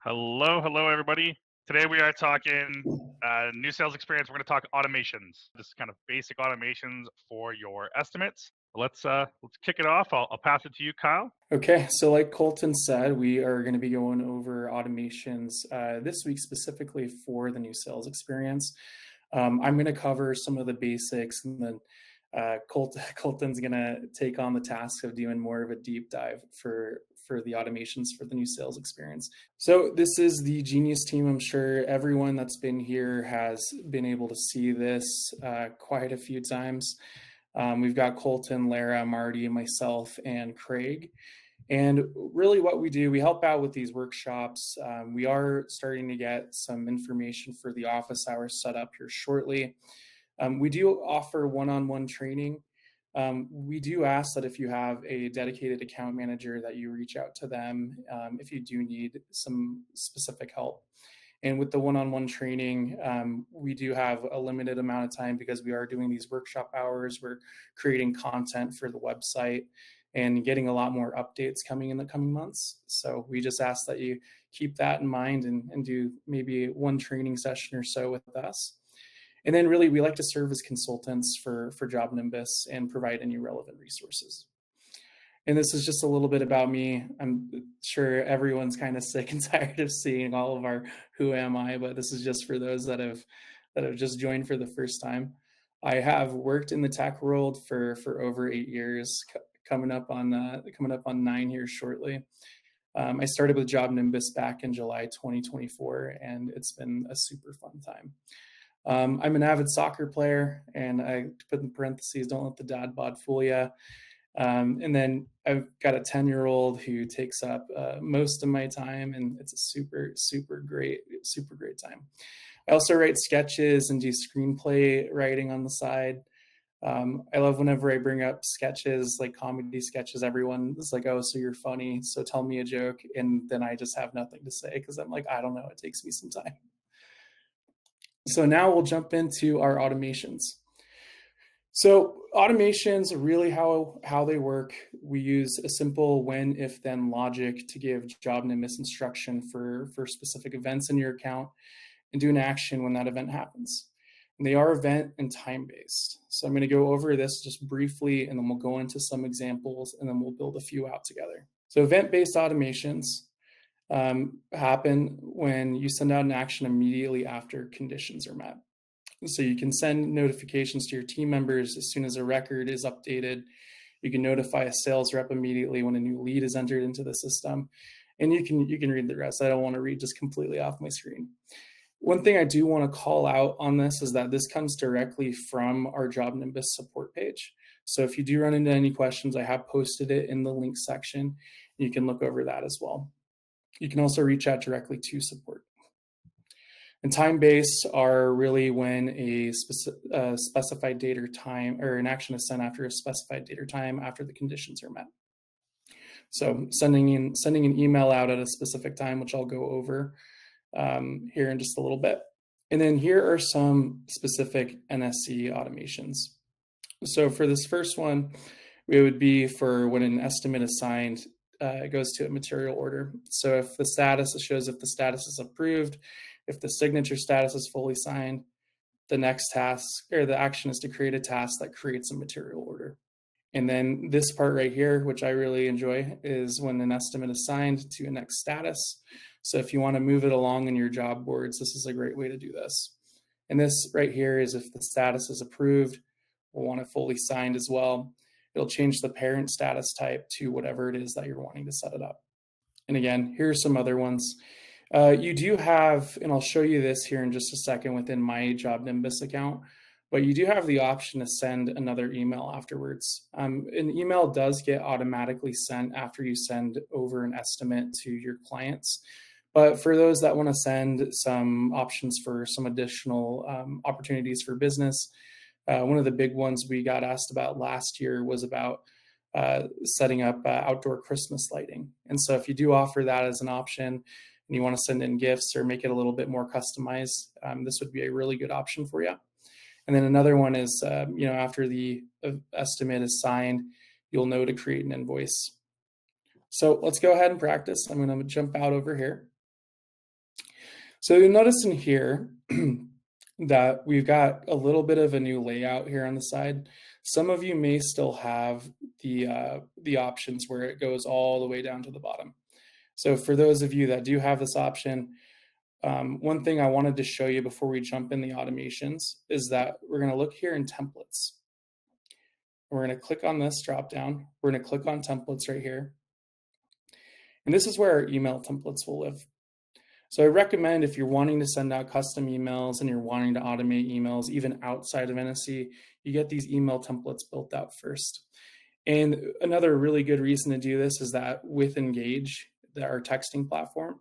Hello, everybody. Today we are talking new sales experience. We're going to talk automations, just kind of basic automations for your estimates. Let's kick it off. I'll pass it to you, Kyle. Okay, so like Colton said, we are going to be going over automations this week specifically for the new sales experience. I'm going to cover some of the basics, and then Colton's going to take on the task of doing more of a deep dive for the automations for the new sales experience. So this is the Genius team. I'm sure everyone that's been here has been able to see this quite a few times. We've got Colton, Lara, Marty, myself, and Craig. And really, what we do, we help out with these workshops. We are starting to get some information for the office hours set up here shortly. We do offer one-on-one training. We do ask that if you have a dedicated account manager that you reach out to them if you do need some specific help. And with the one-on-one training, we do have a limited amount of time because we are doing these workshop hours. We're creating content for the website and getting a lot more updates coming in the coming months. So we just ask that you keep that in mind and do maybe one training session or so with us. And then really, we like to serve as consultants for JobNimbus and provide any relevant resources. And this is just a little bit about me. I'm sure everyone's kind of sick and tired of seeing all of our "Who am I?" But this is just for those that have just joined for the first time. I have worked in the tech world for over 8 years, coming up on 9 here shortly. I started with JobNimbus back in July 2024, and it's been a super fun time. I'm an avid soccer player, and I put in parentheses, don't let the dad bod fool you. And then I've got a 10-year-old who takes up most of my time, and it's a super great time. I also write sketches and do screenplay writing on the side. I love whenever I bring up sketches, like comedy sketches, everyone is like, "Oh, so you're funny, so tell me a joke." And then I just have nothing to say because I'm like, I don't know, it takes me some time. So now we'll jump into our automations. So automations are really how they work. We use a simple when, if, then logic to give JobNimbus instruction for specific events in your account and do an action when that event happens. And they are event and time-based. So I'm going to go over this just briefly, and then we'll go into some examples, and then we'll build a few out together. So event-based automations happen when you send out an action immediately after conditions are met. So you can send notifications to your team members as soon as a record is updated. You can notify a sales rep immediately when a new lead is entered into the system. And you can read the rest. I don't want to read just completely off my screen. One thing I do want to call out on this is that this comes directly from our JobNimbus support page. So if you do run into any questions, I have posted it in the link section. You can look over that as well. You can also reach out directly to support. And time-based are really when a specified date or time, or an action is sent after a specified date or time after the conditions are met. So sending an email out at a specific time, which I'll go over here in just a little bit. And then here are some specific NSC automations. So for this first one, it would be for when an estimate is signed, it goes to a material order. So if the status, it shows if the status is approved, if the signature status is fully signed, the next task or the action is to create a task that creates a material order. And then this part right here, which I really enjoy, is when an estimate is signed to a next status. So if you want to move it along in your job boards, this is a great way to do this. And this right here is if the status is approved, we'll want it fully signed as well. It'll change the parent status type to whatever it is that you're wanting to set it up. And again, here's some other ones. You do have, and I'll show you this here in just a second within my JobNimbus account, but you do have the option to send another email afterwards. An email does get automatically sent after you send over an estimate to your clients. But for those that want to send some options for some additional opportunities for business, one of the big ones we got asked about last year was about setting up outdoor Christmas lighting. And so if you do offer that as an option and you want to send in gifts or make it a little bit more customized, this would be a really good option for you. And then another one is, after the estimate is signed, you'll know to create an invoice. So let's go ahead and practice. I'm going to jump out over here. So you'll notice in here that we've got a little bit of a new layout here on the side. Some of you may still have the options where it goes all the way down to the bottom. So for those of you that do have this option, one thing I wanted to show you before we jump in the automations is that we're going to look here in templates. We're going to click on this drop down. We're going to click on templates right here. And this is where our email templates will live. So I recommend if you're wanting to send out custom emails and you're wanting to automate emails, even outside of NSE, you get these email templates built out first. And another really good reason to do this is that with Engage, our texting platform,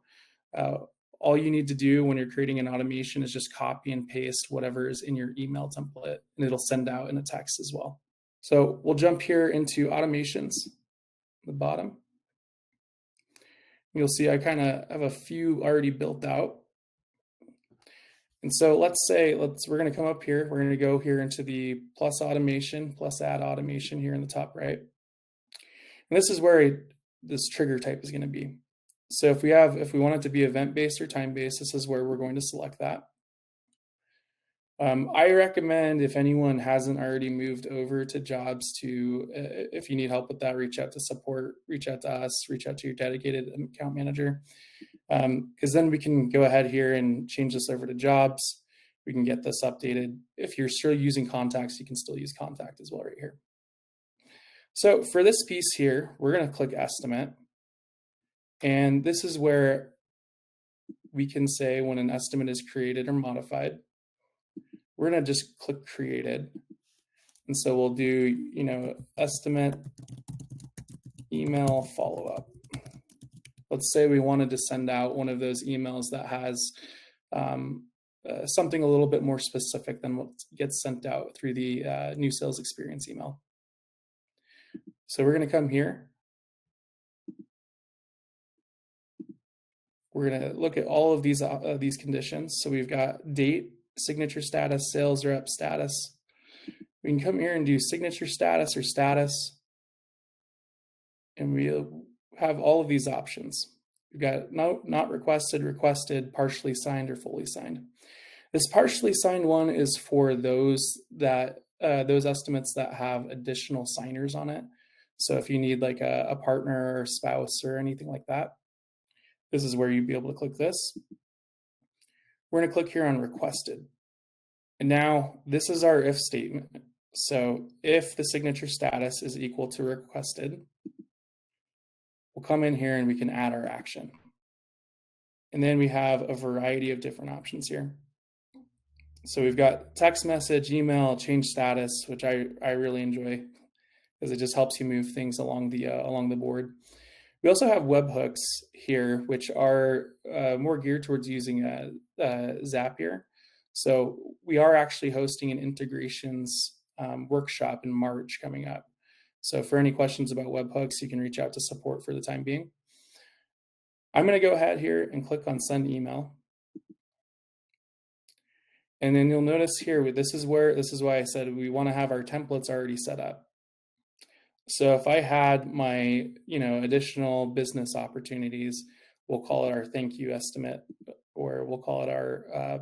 all you need to do when you're creating an automation is just copy and paste whatever is in your email template, and it'll send out in a text as well. So we'll jump here into automations, the bottom. You'll see I kind of have a few already built out. And so let's say, we're going to come up here. We're going to go here into the plus automation, plus add automation here in the top right. And this is where this trigger type is going to be. So if we want it to be event-based or time-based, this is where we're going to select that. I recommend if anyone hasn't already moved over to jobs to, if you need help with that, reach out to support, reach out to us, reach out to your dedicated account manager. Because then we can go ahead here and change this over to jobs. We can get this updated. If you're still using contacts, you can still use contact as well right here. So for this piece here, we're going to click estimate. And this is where we can say when an estimate is created or modified. We're going to just click created. And so we'll do, estimate email follow-up. Let's say we wanted to send out one of those emails that has something a little bit more specific than what gets sent out through the new sales experience email. So we're going to come here. We're going to look at all of these conditions. So we've got date, signature status, sales rep status. We can come here and do signature status or status. And we have all of these options. We've got not requested, requested, partially signed, or fully signed. This partially signed one is for those estimates that have additional signers on it. So if you need like a partner or spouse or anything like that, this is where you'd be able to click this. We're going to click here on requested. And now this is our if statement. So if the signature status is equal to requested, we'll come in here and we can add our action. And then we have a variety of different options here. So we've got text message, email, change status, which I really enjoy because it just helps you move things along the board. We also have webhooks here, which are more geared towards using Zapier. So we are actually hosting an integrations workshop in March coming up. So for any questions about webhooks, you can reach out to support for the time being. I'm going to go ahead here and click on send email. And then you'll notice here, this is why I said we want to have our templates already set up. So if I had my, additional business opportunities, we'll call it our thank you estimate, or we'll call it our,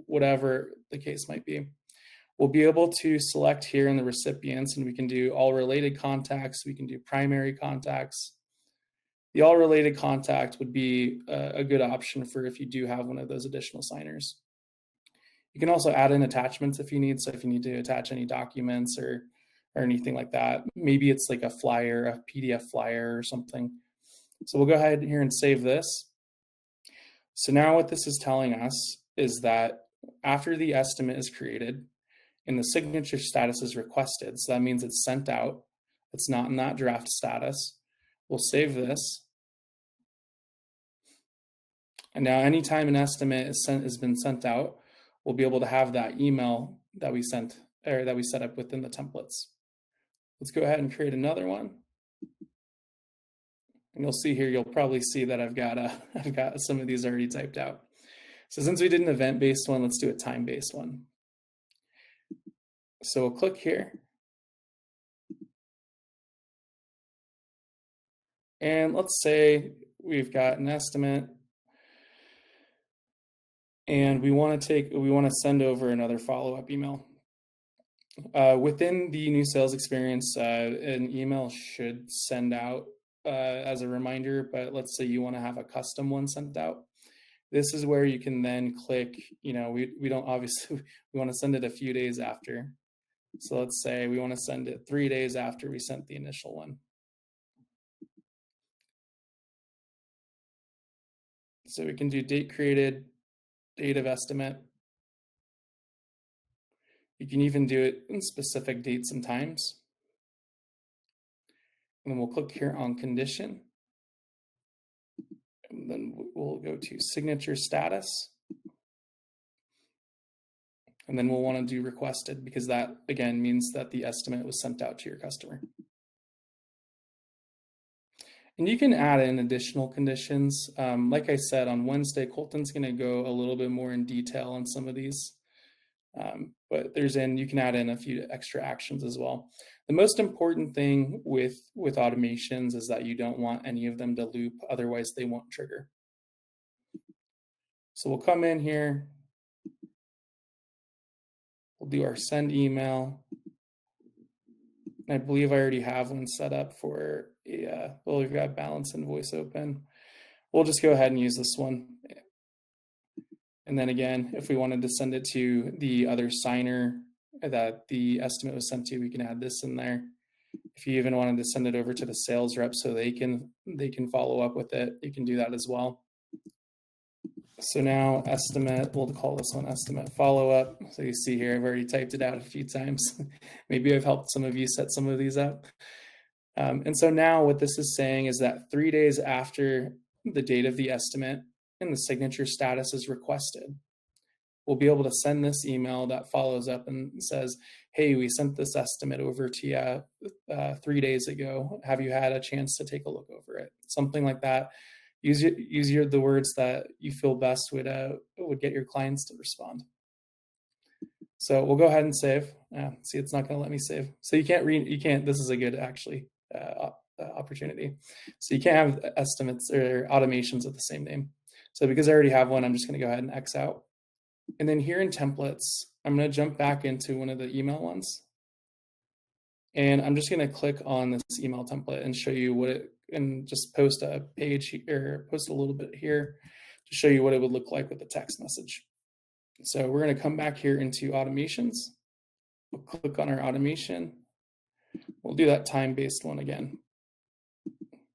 whatever the case might be. We'll be able to select here in the recipients, and we can do all related contacts. We can do primary contacts. The all related contact would be a good option for if you do have one of those additional signers. You can also add in attachments if you need. So if you need to attach any documents or anything like that, maybe it's like a flyer, a PDF flyer or something. So we'll go ahead here and save this. So now what this is telling us is that after the estimate is created and the signature status is requested, so that means it's sent out, it's not in that draft status, we'll save this. And now anytime an estimate has been sent out, we'll be able to have that email that we sent or that we set up within the templates. Let's go ahead and create another one. And you'll see here, you'll probably see that I've got some of these already typed out. So since we did an event-based one, let's do a time-based one. So we'll click here. And let's say we've got an estimate And we want to send over another follow-up email. Within the new sales experience, an email should send out as a reminder, but let's say you want to have a custom one sent out. This is where you can then click, we don't obviously, we want to send it a few days after. So let's say we want to send it 3 days after we sent the initial one. So we can do date created, date of estimate. You can even do it in specific dates and times. And then we'll click here on condition. And then we'll go to signature status. And then we'll want to do requested, because that again means that the estimate was sent out to your customer. And you can add in additional conditions. Like I said, on Wednesday, Colton's going to go a little bit more in detail on some of these. But you can add in a few extra actions as well. The most important thing with automations is that you don't want any of them to loop, otherwise they won't trigger. So we'll come in here, we'll do our send email. I believe I already have one set up for well, we've got balance invoice open. We'll just go ahead and use this one. And then again, if we wanted to send it to the other signer that the estimate was sent to, we can add this in there. If you even wanted to send it over to the sales rep so they can follow up with it, you can do that as well. So now estimate, we'll call this one estimate follow-up. So you see here, I've already typed it out a few times. Maybe I've helped some of you set some of these up. And so now what this is saying is that 3 days after the date of the estimate and the signature status is requested, we'll be able to send this email that follows up and says, hey, we sent this estimate over to you 3 days ago. Have you had a chance to take a look over it? Something like that. Use the words that you feel best would get your clients to respond. So we'll go ahead and save. See, it's not going to let me save. So you can't. This is a good actually opportunity. So you can't have estimates or automations with the same name. So because I already have one, I'm just going to go ahead and X out. And then here in templates, I'm going to jump back into one of the email ones. And I'm just going to click on this email template and show you and just post a page or post a little bit here to show you what it would look like with the text message. So we're going to come back here into automations. We'll click on our automation. We'll do that time-based one again.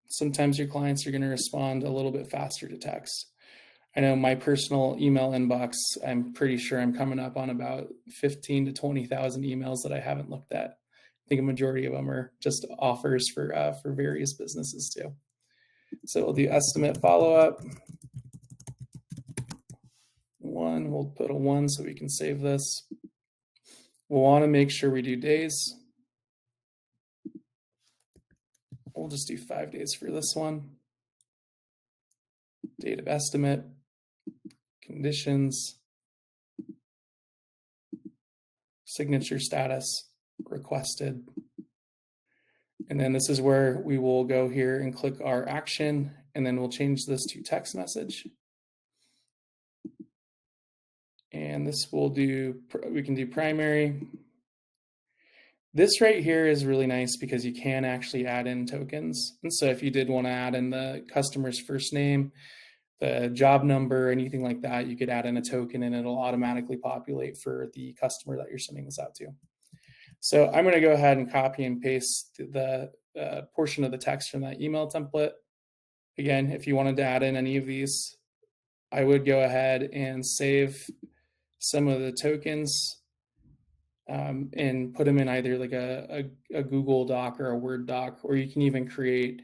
Sometimes your clients are going to respond a little bit faster to text. I know my personal email inbox, I'm pretty sure I'm coming up on about 15 to 20,000 emails that I haven't looked at. I think a majority of them are just offers for various businesses too. So we'll do estimate follow-up. We'll put a 1 so we can save this. We'll want to make sure we do days. We'll just do 5 days for this one. Date of estimate, conditions, signature status, requested. And then this is where we will go here and click our action, and then we'll change this to text message. And this we can do primary. This right here is really nice because you can actually add in tokens. And so if you did want to add in the customer's first name, the job number, anything like that, you could add in a token and it'll automatically populate for the customer that you're sending this out to. So I'm going to go ahead and copy and paste the portion of the text from that email template. Again, if you wanted to add in any of these, I would go ahead and save some of the tokens and put them in either like a Google Doc or a Word doc, or you can even create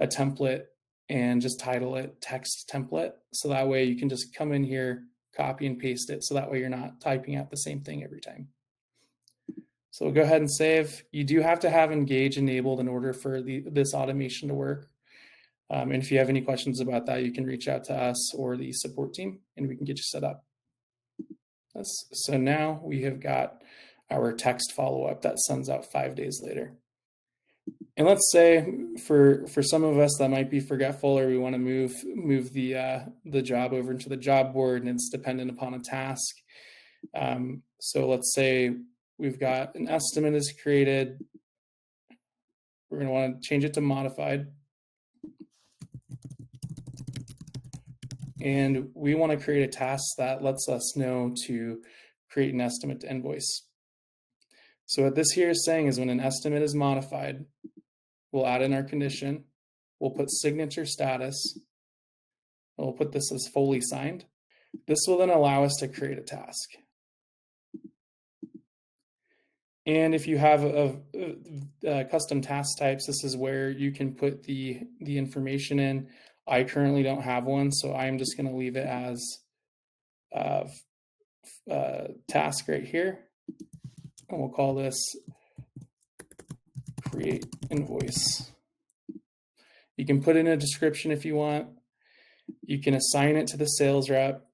a template and just title it text template. So that way you can just come in here, copy and paste it. So that way you're not typing out the same thing every time. So we'll go ahead and save. You do have to have Engage enabled in order for this automation to work. And if you have any questions about that, you can reach out to us or the support team and we can get you set up. So now we have got our text follow-up that sends out 5 days later. And let's say for some of us that might be forgetful, or we want to move the job over into the job board, and it's dependent upon a task. So let's say we've got an estimate is created. We're going to want to change it to modified. And we want to create a task that lets us know to create an estimate to invoice. So what this here is saying is when an estimate is modified, we'll add in our condition, we'll put signature status, and we'll put this as fully signed. This will then allow us to create a task. And if you have a custom task types, this is where you can put the information in. I currently don't have one, so I'm just going to leave it as task right here. And we'll call this create invoice. You can put in a description if you want. You can assign it to the sales rep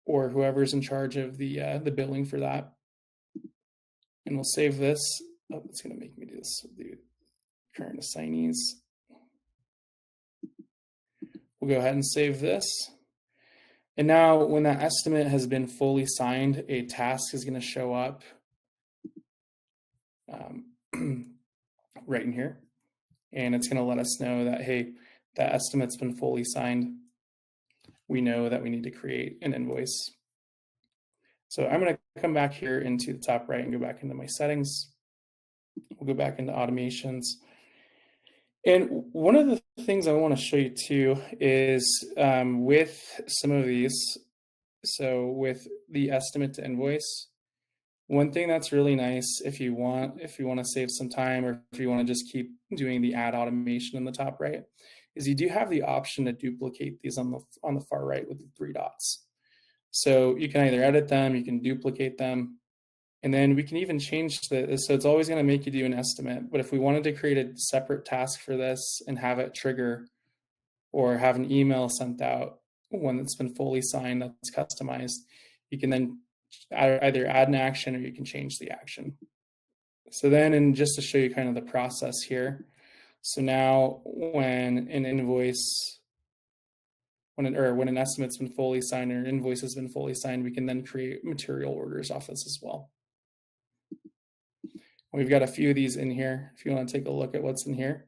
or whoever's in charge of the billing for that. And we'll save this. Oh, it's going to make me do this with the current assignees. We'll go ahead and save this. And now when that estimate has been fully signed, a task is going to show up right in here. And it's going to let us know that, hey, that estimate's been fully signed. We know that we need to create an invoice. So I'm going to come back here into the top right and go back into my settings. We'll go back into automations. And one of the things I want to show you too is with some of these, so with the estimate to invoice, one thing that's really nice if you want to save some time, or if you want to just keep doing the add automation in the top right, is you do have the option to duplicate these on the far right with the 3 dots. So you can either edit them, you can duplicate them, and then we can even change so it's always going to make you do an estimate. But if we wanted to create a separate task for this and have it trigger or have an email sent out when it's been fully signed that's customized, you can then either add an action or you can change the action. So then, and just to show you kind of the process here. So now when an invoice, when an estimate's been fully signed or an invoice has been fully signed, we can then create material orders off this as well. We've got a few of these in here if you want to take a look at what's in here.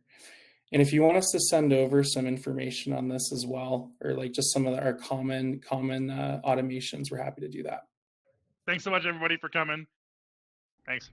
And if you want us to send over some information on this as well, or like just some of our common automations, we're happy to do that. Thanks so much, everybody, for coming. Thanks.